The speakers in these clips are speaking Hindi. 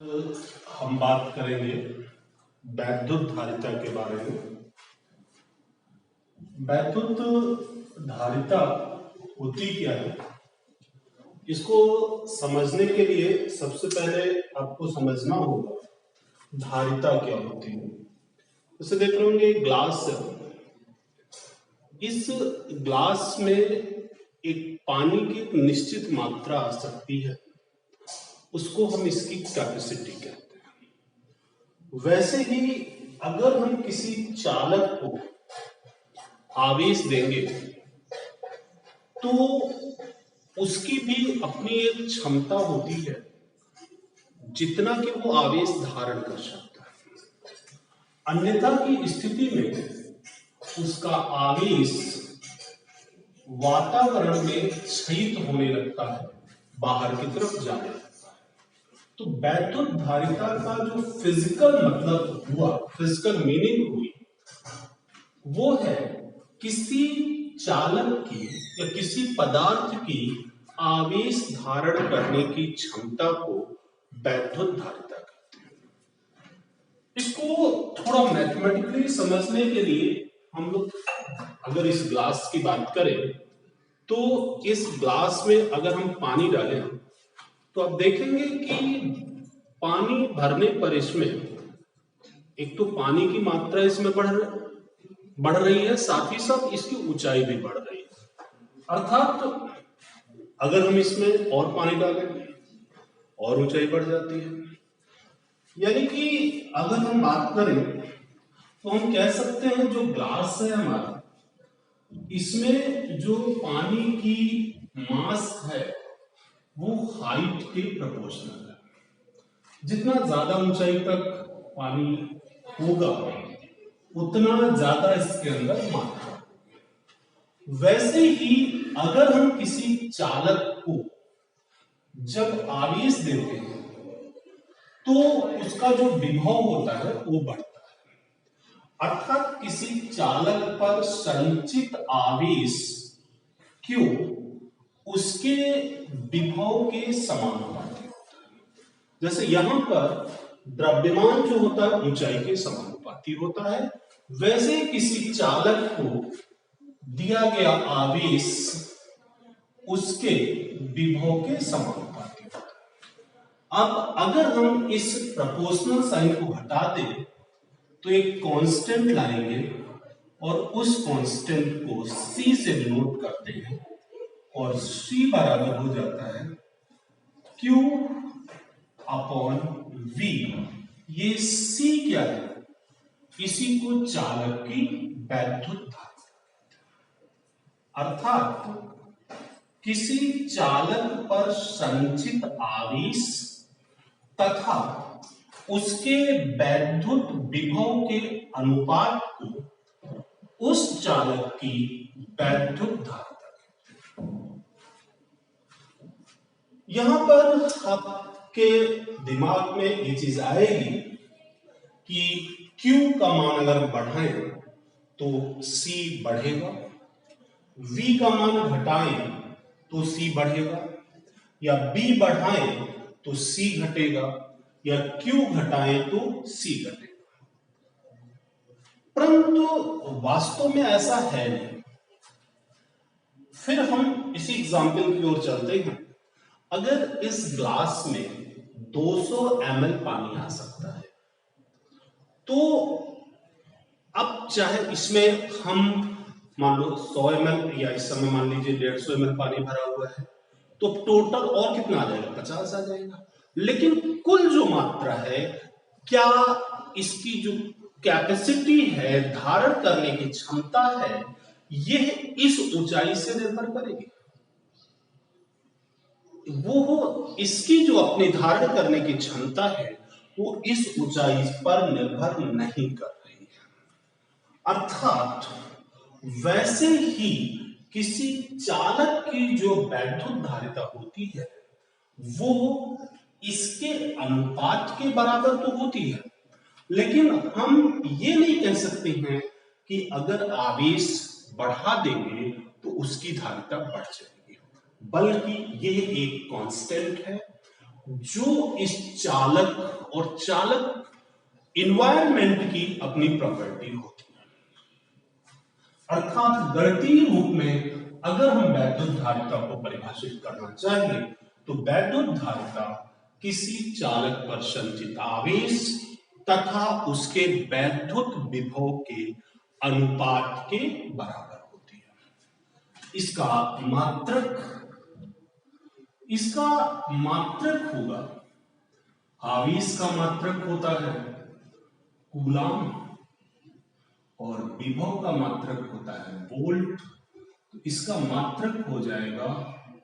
हम बात करेंगे वैद्युत धारिता के बारे में। वैद्युत धारिता होती क्या है, इसको समझने के लिए सबसे पहले आपको समझना होगा धारिता क्या होती है। जैसे देख रहे होंगे ग्लास है, इस ग्लास में एक पानी की एक निश्चित मात्रा आ सकती है, उसको हम इसकी कैपेसिटी कहते हैं। वैसे ही अगर हम किसी चालक को आवेश देंगे तो उसकी भी अपनी एक क्षमता होती है जितना कि वो आवेश धारण कर सकता है। अन्यथा की स्थिति में उसका आवेश वातावरण में क्षयित होने लगता है, बाहर की तरफ जाने लगता है। तो वैद्युत धारिता का जो फिजिकल मतलब हुआ, फिजिकल मीनिंग हुई, वो है किसी चालक की या किसी पदार्थ की आवेश धारण करने की क्षमता को वैद्युत धारिता कहते हैं। इसको थोड़ा मैथमेटिकली समझने के लिए हम लोग अगर इस ग्लास की बात करें तो इस ग्लास में अगर हम पानी डालें तो आप देखेंगे कि पानी भरने पर इसमें एक तो पानी की मात्रा इसमें बढ़ रही है, साथ ही साथ इसकी ऊंचाई भी बढ़ रही है। अर्थात अगर हम इसमें और पानी डालें और ऊंचाई बढ़ जाती है। यानी कि अगर हम बात करें तो हम कह सकते हैं जो ग्लास है हमारा, इसमें जो पानी की मास है वो हाइट के प्रोपोर्शनल है। जितना ज्यादा ऊंचाई तक पानी होगा उतना ज्यादा इसके अंदर मात्रा। वैसे ही अगर हम किसी चालक को जब आवेश देते हैं तो उसका जो विभव होता है वो बढ़ता है। अर्थात किसी चालक पर संचित आवेश क्यों उसके विभव के समानुपाती होता है। जैसे यहां पर द्रव्यमान जो होता है ऊंचाई के समानुपाती होता है, वैसे किसी चालक को दिया गया आवेश उसके विभव के समानुपाती होता है। अब अगर हम इस प्रोपोर्शनल साइन को हटा दें तो एक कांस्टेंट लाएंगे और उस कांस्टेंट को c से डिनोट करते हैं और c बराबर हो जाता है Q अपॉन V। ये c क्या है? इसी को चालक की वैद्युत धारिता। अर्थात किसी चालक पर संचित आवेश तथा उसके वैद्युत विभव के अनुपात को उस चालक की वैद्युत धारिता। यहां पर आपके दिमाग में ये चीज आएगी कि Q का मान अगर बढ़ाएं तो C बढ़ेगा, V का मान घटाएं तो C बढ़ेगा, या B बढ़ाएं तो C घटेगा, या Q घटाएं तो C घटेगा। परंतु वास्तव में ऐसा है नहीं। फिर हम इसी एग्जाम्पल की ओर चलते हैं। अगर इस ग्लास में 200 ml पानी आ सकता है तो अब चाहे इसमें हम मान लो 100 ml या इस समय मान लीजिए 150 ml पानी भरा हुआ है तो टोटल और कितना आ जाएगा? 50 आ जाएगा। लेकिन कुल जो मात्रा है, क्या इसकी जो कैपेसिटी है, धारण करने की क्षमता है, यह इस ऊंचाई से निर्भर करेगी। वो इसकी जो अपनी धारण करने की क्षमता है वो इस ऊंचाई पर निर्भर नहीं कर रही है। अर्थात वैसे ही किसी चालक की जो वैद्युत धारिता होती है वो इसके अनुपात के बराबर तो होती है, लेकिन हम ये नहीं कह सकते हैं कि अगर आवेश बढ़ा देंगे तो उसकी धारिता बढ़ जाएगी, बल्कि यह एक कांस्टेंट है। जो इस चालक और चालक इन्वायरमेंट की अपनी प्रॉपर्टी होती है। अर्थात गणितीय रूप में अगर हम वैद्युत धारिता को परिभाषित करना चाहिए तो वैद्युत धारिता किसी चालक पर संचित आवेश तथा उसके वैद्युत विभव के अनुपात के बराबर होती है। इसका मात्रक होगा, आवेश का मात्रक होता है कूलाम और विभव का मात्रक होता है वोल्ट, तो इसका मात्रक हो जाएगा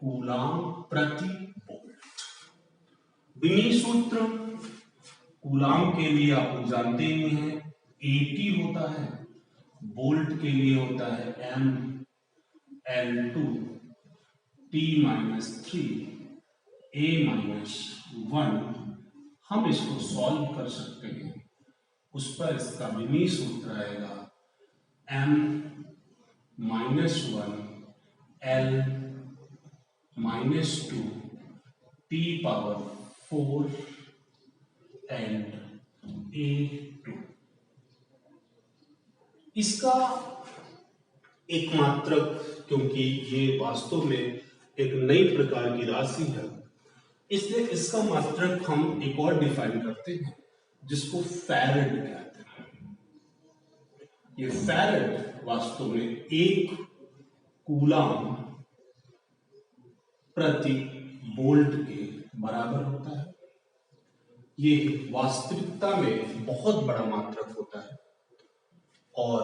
कूलाम प्रति वोल्ट। विनी सूत्र कूलाम के लिए आप लोग जानते ही हैं AT होता है, वोल्ट के लिए होता है ML2 T-3 A-1। हम इसको सॉल्व कर सकते हैं, उस पर इसका विनी सूत्र आएगा M-1 L-2 T⁴ and A2। इसका एक मात्रक, क्योंकि ये वास्तव में एक नई प्रकार की राशि है, इसलिए इसका मात्रक हम एक और डिफाइन करते हैं जिसको फैरेड कहते हैं। ये फैरेड वास्तव में 1 कूलाम प्रति वोल्ट के बराबर होता है। ये वास्तविकता में बहुत बड़ा मात्रक होता है और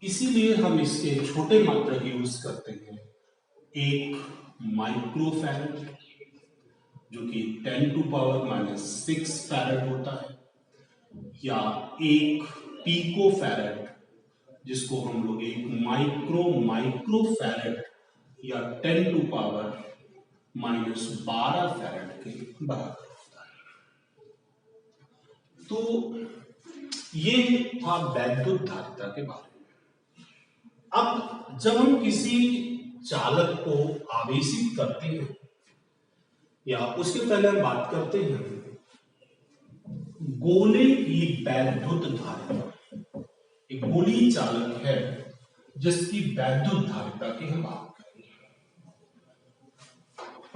इसीलिए हम इसके छोटे मात्रक यूज करते हैं। 1 माइक्रोफैरेड जो कि 10⁻⁻⁶ फैरेड होता है, या 1 पिकोफैरेड जिसको हम लोग 1 माइक्रोफैरेड या 10⁻12 फैरेड के बराबर होता है। तो ये था वैद्युत धारिता के बारे में। अब जब हम किसी चालक को आवेशित करते हैं या उसके पहले हम बात करते हैं गोले की वैद्युत धारिता। एक गोलीय चालक है जिसकी वैद्युत धारिता की हम बात करेंगे।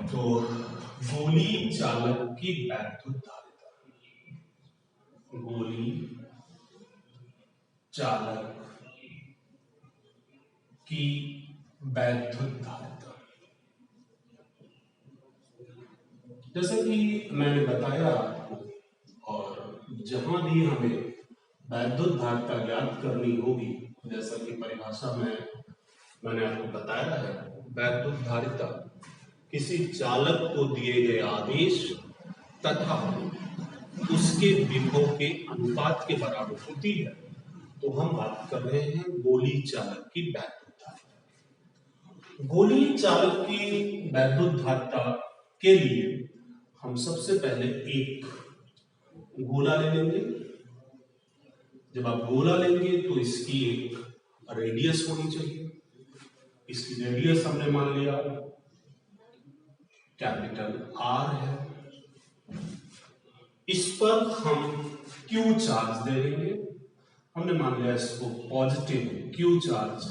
तो गोलीय चालक की वैद्युत धारिता, गोलीय चालक की वैद्युत धारिता, जैसे कि मैंने बताया आपको, और जहां भी हमें वैद्युत धारिता ज्ञात करनी होगी, जैसा कि परिभाषा में मैंने आपको बताया है, वैद्युत धारिता किसी चालक को दिए गए आवेश तथा उसके विभव के अनुपात के बराबर होती है। तो हम बात कर रहे हैं गोलीय चालक की वैद्युत धारिता। गोलीय चालक की वैद्युत धारिता के लिए हम सबसे पहले एक गोला ले लेंगे। जब आप गोला लेंगे तो इसकी एक रेडियस होनी चाहिए। इसकी रेडियस हमने मान लिया कैपिटल R है। इस पर हम Q चार्ज दे देंगे। हमने मान लिया इसको पॉजिटिव Q चार्ज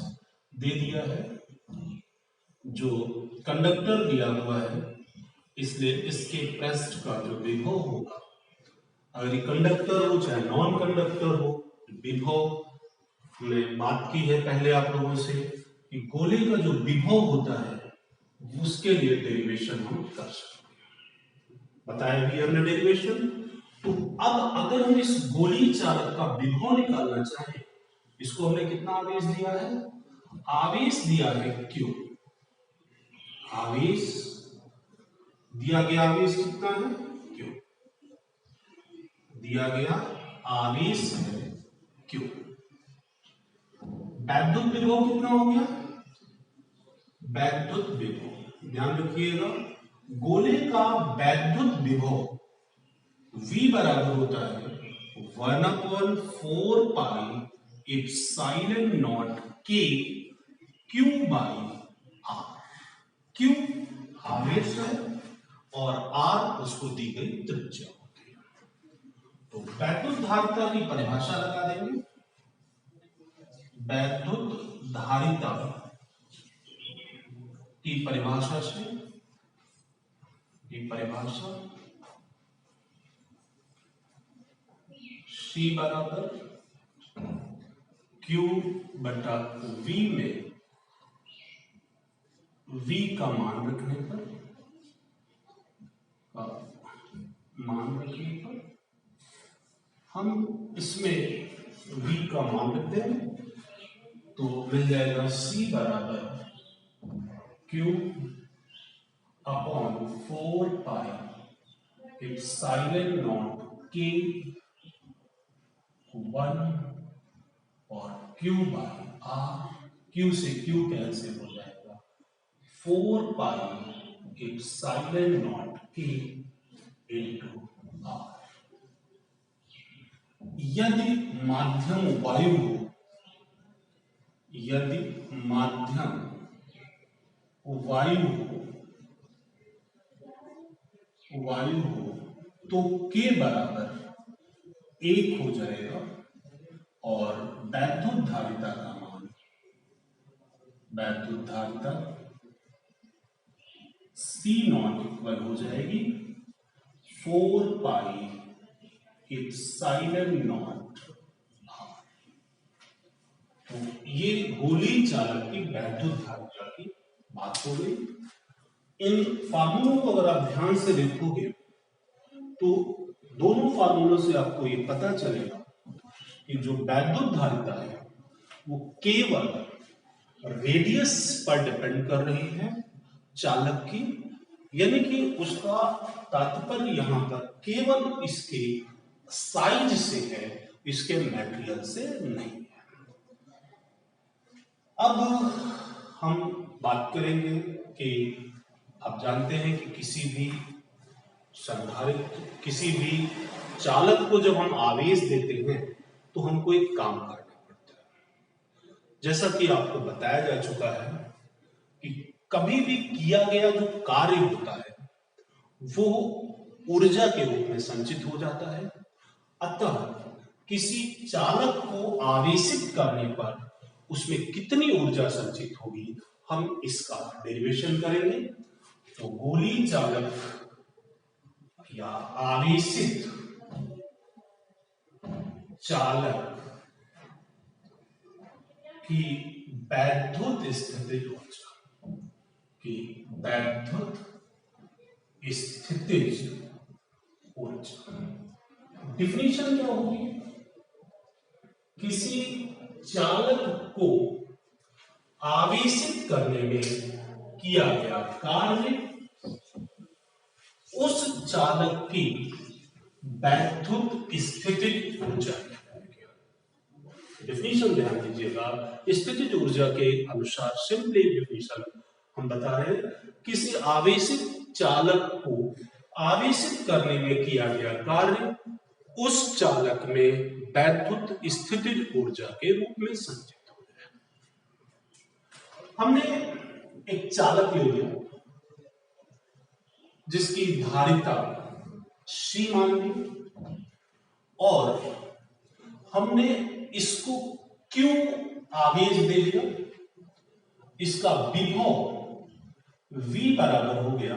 दे दिया है। जो कंडक्टर दिया हुआ है, इसलिए इसके पृष्ठ का जो विभव होगा, अगर ये कंडक्टर हो चाहे नॉन कंडक्टर हो, विभव हमने बात की है पहले आप लोगों से कि गोले का जो विभव होता है उसके लिए डेरिवेशन हम कर सकते हैं, बताया भी हमने डेरिवेशन। तो अब अगर हम इस गोलीय चालक का विभव निकालना चाहें, इसको हमने कितना आवेश दिया है? आवेश दिया है Q। आवेश दिया गया आवेश कितना है? Q। दिया गया आवेश है Q। वैद्युत विभव कितना हो गया? वैद्युत विभव ध्यान रखिएगा, गोले का वैद्युत विभव V बराबर होता है 1/4 pi epsilon not K Q by R। Q आवेश है और R उसको दी गई त्रिज्या होती है। तो वैद्युत धारिता की परिभाषा लगा देंगे। वैद्युत धारिता की परिभाषा C बराबर Q बटा V में V का मान रखने पर हम इसमें V का मान रखते हैं तो मिल जाएगा C बराबर Q upon 4 pi epsilon not K 1 और Q बाई R, Q से Q कैंसिल हो जाएगा, 4 pi epsilon not K into R। यदि माध्यम वायु हो तो K बराबर 1 हो जाएगा और वैद्युत धारिता C नॉट इक्वल हो जाएगी 4 पाई एप्सिलॉन नॉट R। तो ये गोलीय चालक की वैद्युत धारिता की बात हो गई। इन फार्मूलों को अगर आप ध्यान से देखोगे तो दोनों फार्मूलों से आपको ये पता चलेगा कि जो वैद्युत धारिता है वो केवल रेडियस पर डिपेंड कर रही है चालक की, यानी कि उसका तात्पर्य यहां पर केवल इसके साइज से है, इसके मटेरियल से नहीं है। अब हम बात करेंगे कि आप जानते हैं कि किसी भी चालक को जब हम आवेश देते हैं तो हमको एक काम करना पड़ता है। जैसा कि आपको बताया जा चुका है कि कभी भी किया गया जो कार्य होता है वो ऊर्जा के रूप में संचित हो जाता है। अतः किसी चालक को आवेशित करने पर उसमें कितनी ऊर्जा संचित होगी, हम इसका डेरिवेशन करेंगे। तो गोलीय चालक या आवेशित चालक की वैद्युत स्थितिज ऊर्जा डिफिनीशन क्या होगी? किसी चालक को आवेशित करने में किया गया कार्य उस चालक की वैद्युत स्थितिज ऊर्जा। डिफिनीशन ध्यान दीजिएगा, स्थितिज ऊर्जा के अनुसार सिंपली डिफिनीशन हम बता रहे हैं, किसी आवेशित चालक को आवेशित करने में किया गया कार्य उस चालक में वैद्युत स्थितिज ऊर्जा के रूप में संचित हो जाए। हमने एक चालक ले लिया जिसकी धारिता C मान ली और हमने इसको Q आवेश दे दिया। इसका विभव V बराबर हो गया,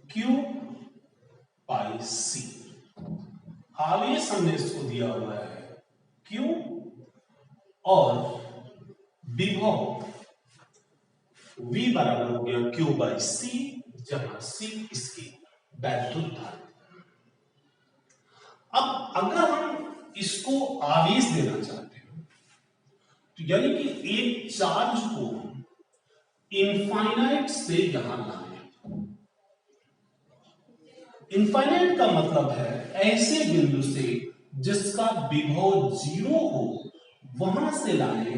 Q पाई C। आवेश हमने इसको दिया हुआ है Q और विभव V बराबर हो गया Q बाई C, जहां C इसकी वैद्युत धारिता। अब अगर हम इसको आवेश देना चाहते हैं तो यानी कि एक चार्ज को इनफाइनाइट से यहां लाने। इनफाइनाइट का मतलब है ऐसे बिंदु से जिसका विभव 0 हो वहां से लाने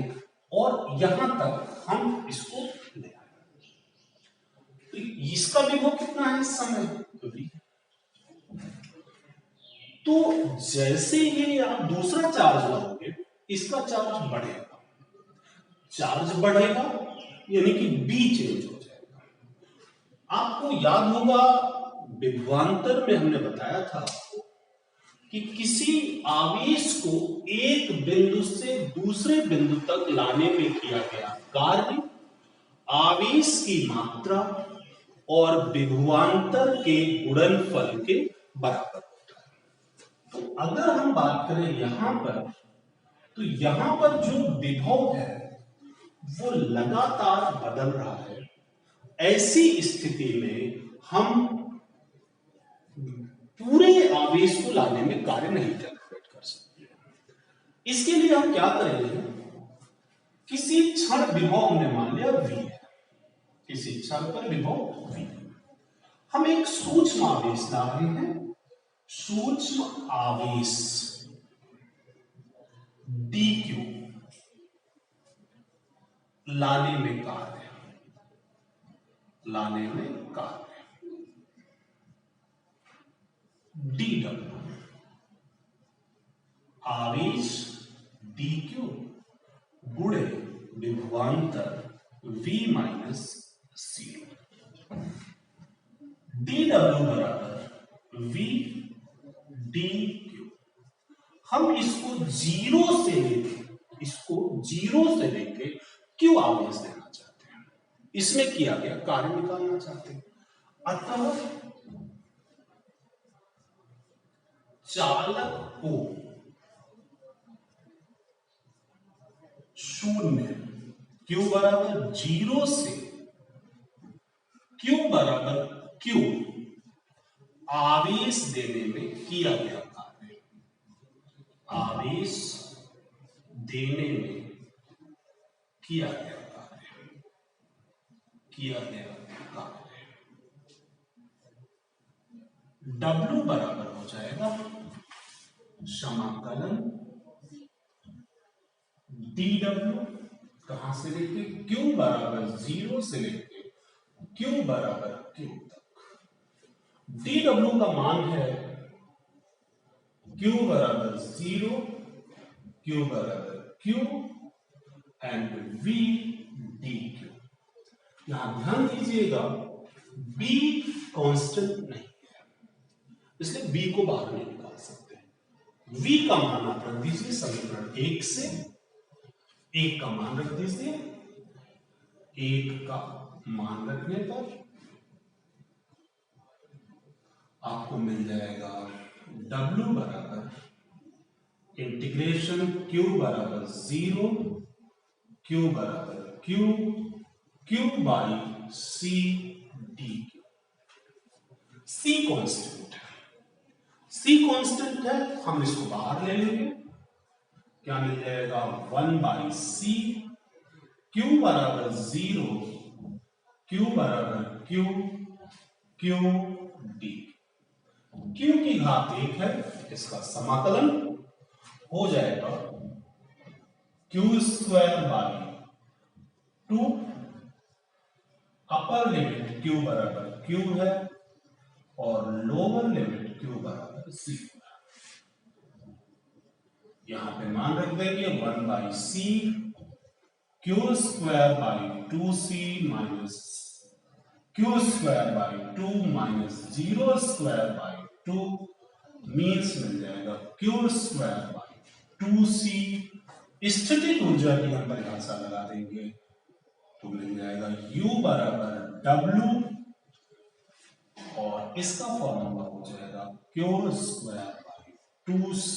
और यहां तक हम इसको ले आए। तो इसका विभव कितना है इस समय? तो जैसे ही आप दूसरा चार्ज लाओगे इसका चार्ज बढ़ेगा, यानी कि बी चेंज हो जाएगा। आपको याद होगा विभवांतर में हमने बताया था कि किसी आवेश को एक बिंदु से दूसरे बिंदु तक लाने में किया गया कार्य आवेश की मात्रा और विभवांतर के गुणनफल के बराबर होता है। तो अगर हम बात करें यहां पर, तो यहां पर जो विभव है वो लगातार बदल रहा है। ऐसी स्थिति में हम पूरे आवेश को लाने में कार्य नहीं कैलकुलेट कर सकते। इसके लिए हम क्या करेंगे, किसी क्षण विभव हमने मान लिया v है, किसी क्षण पर विभव v, हम एक सूक्ष्म आवेश ला रहे हैं, सूक्ष्म आवेश dq लाने में कार्य dw आवेश dq गुणे विभवांतर v माइनस c, dw बराबर v dq। हम इसको जीरो से लेके क्यों आवेश देना चाहते हैं, इसमें किया गया कार्य निकालना चाहते हैं। अतः चालक को शून्य क्यू बराबर जीरो से क्यू बराबर क्यू आवेश देने में किया गया कार्य, आवेश देने में किया गया कार्य W बराबर हो जाएगा समाकलन dw कहां से लेके q बराबर जीरो से लेके q बराबर q तक। dw का मान है q बराबर जीरो, q बराबर q एंड v dq। यहां ध्यान दीजिएगा b कांस्टेंट नहीं है, इसलिए b को बाहर नहीं निकाल सकते। v का मान आप रख दीजिए समीकरण 1 से, 1 का मान रख दीजिए, 1 का मान रखने पर आपको मिल जाएगा w बराबर इंटीग्रेशन q बराबर जीरो, q बराबर q by c dq। c constant है, हम इसको बाहर ले लेंगे, क्या मिल जाएगा 1 बाई c, q बराबर जीरो, q बराबर q d, q की घात 1 है, इसका समाकलन हो जाएगा q square by 2, upper limit q बराबर q है और लोअर लिमिट q बराबर c। यहां पे मान रख देंगे 1 by c, q square by 2c minus q square by 2 minus 0 square by 2 means मिल जाएगा q स्क्वायर बाई 2c। स्थितिक ऊर्जा की हम परिभाषा लगा देंगे तो मिल जाएगा u बराबर w और इसका फॉर्मूला हो जाएगा q square by 2c।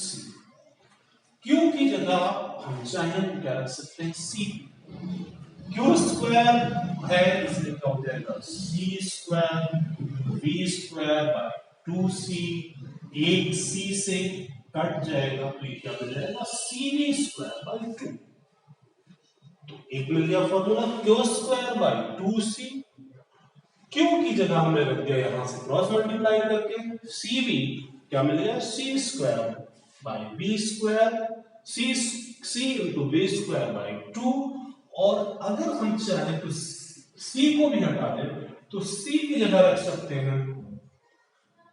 q की जगह हम चाहें तो क्या रख सकते हैं c, q स्क्वायर है इसलिए क्या हो जाएगा c square v square by 2c, एक c से कट जाएगा तो ये क्या मिल जाएगा cv स्क्वायर बाई 2। तो एक मिल गया formula q square by 2c, q की जगह हमने रख दिया यहां से क्रॉस मल्टीप्लाई करके cv, क्या मिल गया c square by v square, c into v square by 2। और अगर हम चाहें तो c को भी हटा दें तो c की जगह रख सकते हैं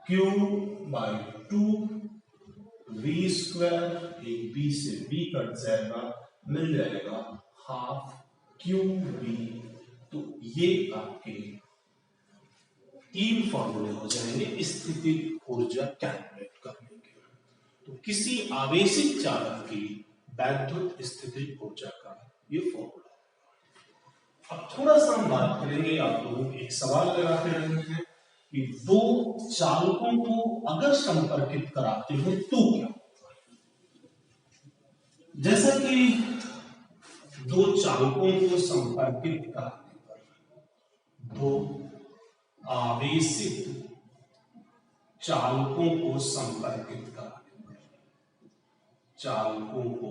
q बाई 2 v स्क्वायर, एक b से b कट जाएगा, मिल जाएगा हाफ q v तो ये आपके 3 फॉर्मूले हो जाएंगे स्थितिज ऊर्जा कैलकुलेट करने के। तो किसी आवेशित चालक की वैद्युत स्थितिज ऊर्जा का ये फॉर्मूला। अब थोड़ा सा हम बात करेंगे, आप लोग एक सवाल लगाते रहे हैं कि दो चालकों को अगर संपर्कित कराते हैं तो क्या होगा। जैसा कि दो चालकों को संपर्कित कराने पर, दो आवेशित चालकों को संपर्कित कराने पर, चालकों को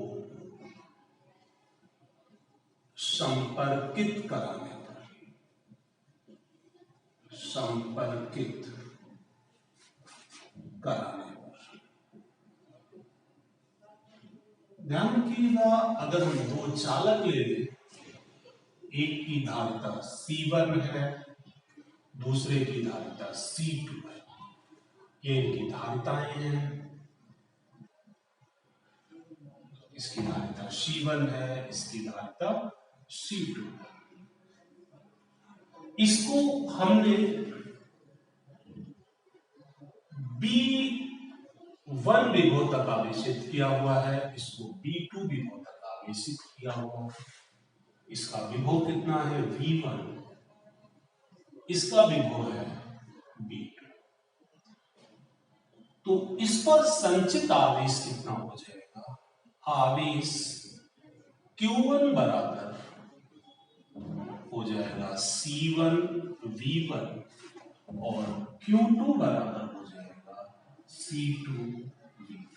संपर्कित कराने पर, संपर्कित कराने पर, ध्यान रखिएगा, अगर हम दो चालक ले लें, एक की धारिता C1 है, दूसरे की धारिता C2 है, ये इनकी धारिताएं हैं, इसकी धारिता C1 है, इसकी धारिता C2 है। इसको हमने B1 विभव तक आवेशित किया हुआ है, इसको B2 विभव तक आवेशित किया हुआ है। इसका विभव कितना है V1, इसका विभव है B2। तो इस पर संचित आवेश कितना हो जाएगा, आवेश Q1 बराबर हो जाएगा C1 V1 और Q2 बराबर हो जाएगा C2 V2।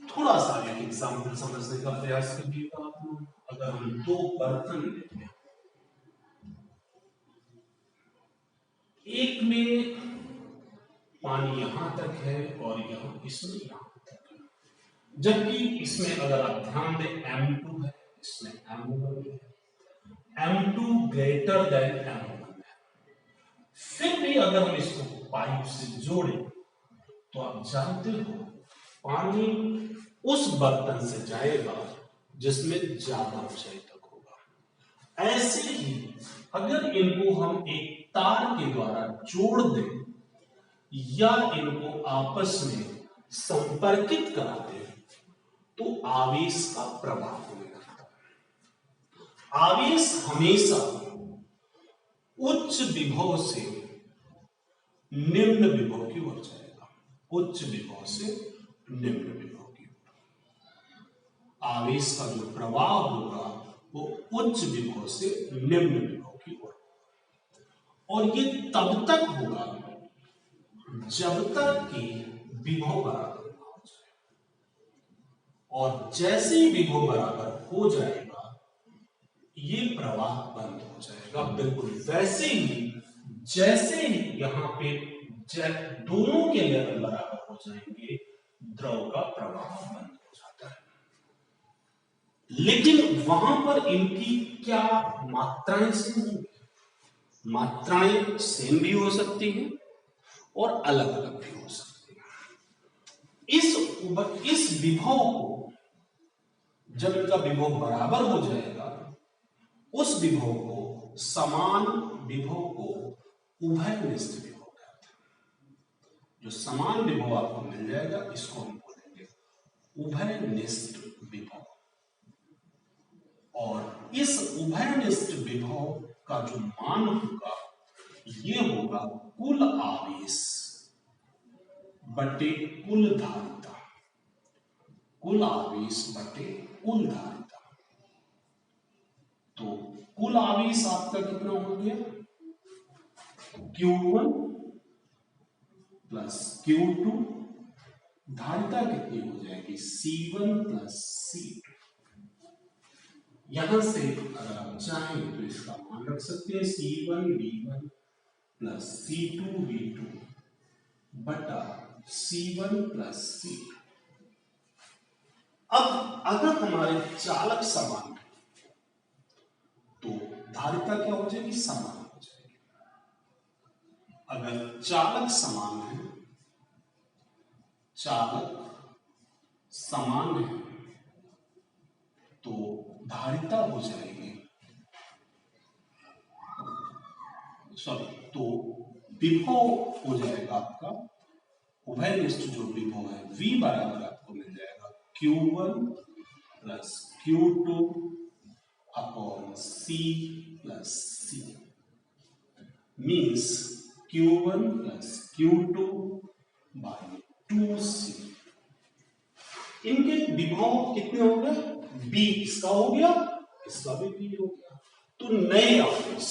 थोड़ा सा एक एग्जाम्पल समझने का प्रयास करिएगा आप लोग। अगर हम दो बर्तन लेते हैं, एक में पानी यहां तक है और इसमें यहां तक है, जबकि इसमें अगर आप ध्यान दें M2 है, इसमें M1 है, M2 ग्रेटर देन M1 है। फिर भी अगर हम इसको पाइप से जोड़ें तो आप जानते हो पानी उस बर्तन से जाएगा जिसमें ज्यादा ऊंचाई तक होगा। ऐसे ही अगर इनको हम एक तार के द्वारा जोड़ दें या इनको आपस में संपर्कित करा दें तो आवेश का प्रवाह होने लगता है। आवेश हमेशा उच्च विभव से निम्न विभव की ओर जाएगा, उच्च विभव से निम्न विभव की ओर। आवेश का जो प्रवाह होगा वो उच्च विभव से निम्न विभव की ओर, और ये तब तक होगा जब तक कि विभव बराबर ना हो जाए, और जैसे ही विभव बराबर हो जाएगा ये प्रवाह बंद हो जाएगा। बिल्कुल वैसे ही जैसे ही यहां पे दोनों के लेवल बराबर हो जाएंगे द्रव का प्रवाह बंद हो जाता है। लेकिन वहां पर इनकी क्या मात्राएं सेम होंगी? मात्राएं सेम भी हो सकती हैं और अलग अलग भी हो सकती हैं। इस विभव को जब इनका विभव बराबर हो जाएगा, उस विभव को, समान विभव को उभयनिष्ठ विभव कहते हैं। जो समान विभव आपको मिल जाएगा इसको हम बोलेंगे उभयनिष्ठ विभव। और इस उभयनिष्ठ विभव का जो मान होगा ये होगा कुल आवेश बटे कुल धारिता, कुल आवेश बटे कुल धारिता। तो कुल आवेश आपका कितना हो गया, Q1 प्लस Q2, धारिता कितनी हो जाएगी C1 प्लस C2। यहां से अगर आप चाहें तो इसका मान रख सकते हैं C1 V1 plus C2 V2 बटा C1 प्लस C2। अब अगर हमारे चालक समान है तो धारिता क्या हो जाएगी, समान हो जाएगी। अगर चालक समान है, चालक समान है तो धारिता हो जाएगी सॉरी, तो विभव हो जाएगा आपका उभयनिष्ठ जो विभव है V बराबर आपको मिल जाएगा Q1 plus Q2 upon C plus C, means Q1 plus Q2 by 2C। इनके विभव कितने हो गए? B, इसका हो गया, इसका भी B हो गया। तो नए आवेश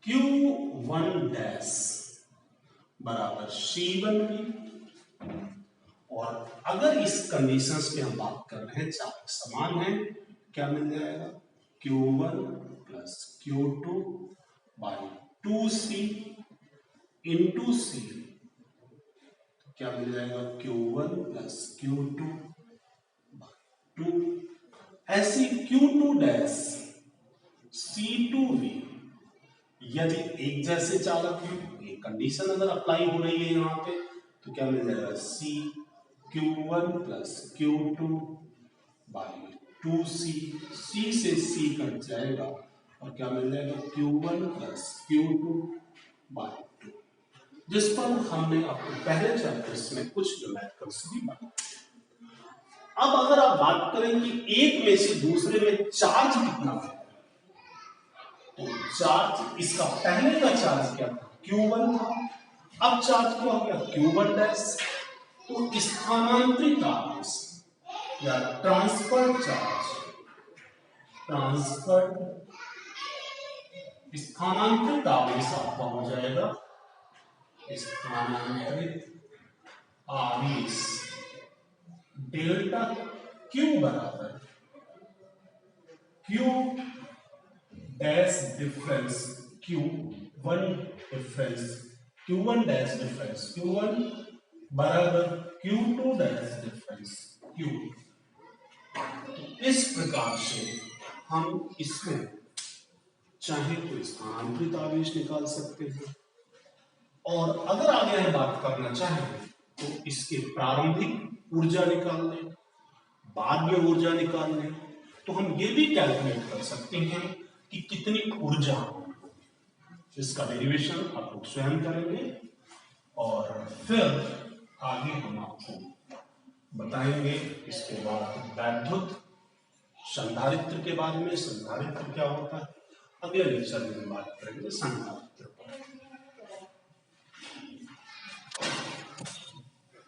Q1 डैश बराबर C1V, और अगर इस कंडीशंस पे हम बात कर रहे हैं, चार्ज समान है, क्या मिल जाएगा? Q1 plus Q2 by 2C into C, क्या मिल जाएगा? Q1 plus Q2 by 2। ऐसी Q2 डैश C2V, यदि एक जैसे चालक है, एक कंडीशन अगर अप्लाई हो रही है यहाँ पे, तो क्या मिल जाएगा? C Q1 plus Q2 by 2C, C से C कट जाएगा और क्या मिल जाएगा? Q1 प्लस Q2 बाई 2, जिस पर हमने अपने पहले चैप्टर्स में कुछ न्यूमेरिकल्स भी बनाए। अब अगर आप बात करें कि एक में से दूसरे में चार्ज कितना है, तो चार्ज, इसका पहले का चार्ज क्या था? Q1 था, अब चार्ज क्या हो गया? Q1 dash. तो स्थानांतरित आवेश या ट्रांसफर चार्ज, स्थानांतरित आवेश आपका हो जाएगा स्थानांतरित आवेश डेल्टा Q बराबर Q dash difference Q1 difference, Q1 dash difference Q1 बराबर Q2 डैश डिफरेंस Q। तो इस प्रकार से हम इसमें चाहे तो स्थानांतरित आवेश निकाल सकते हैं, और अगर आगे हम बात करना चाहें तो इसके प्रारंभिक ऊर्जा निकाल लें, बाद में ऊर्जा निकाल लें, तो हम ये भी कैलकुलेट कर सकते हैं कि कितनी ऊर्जा। इसका डेरिवेशन आप लोग स्वयं करेंगे और फिर आगे हम आपको बताएंगे इसके बाद वैद्युत संधारित्र के बारे में। संधारित्र क्या होता है, अगले लेक्चर में बात करेंगे संधारित्र।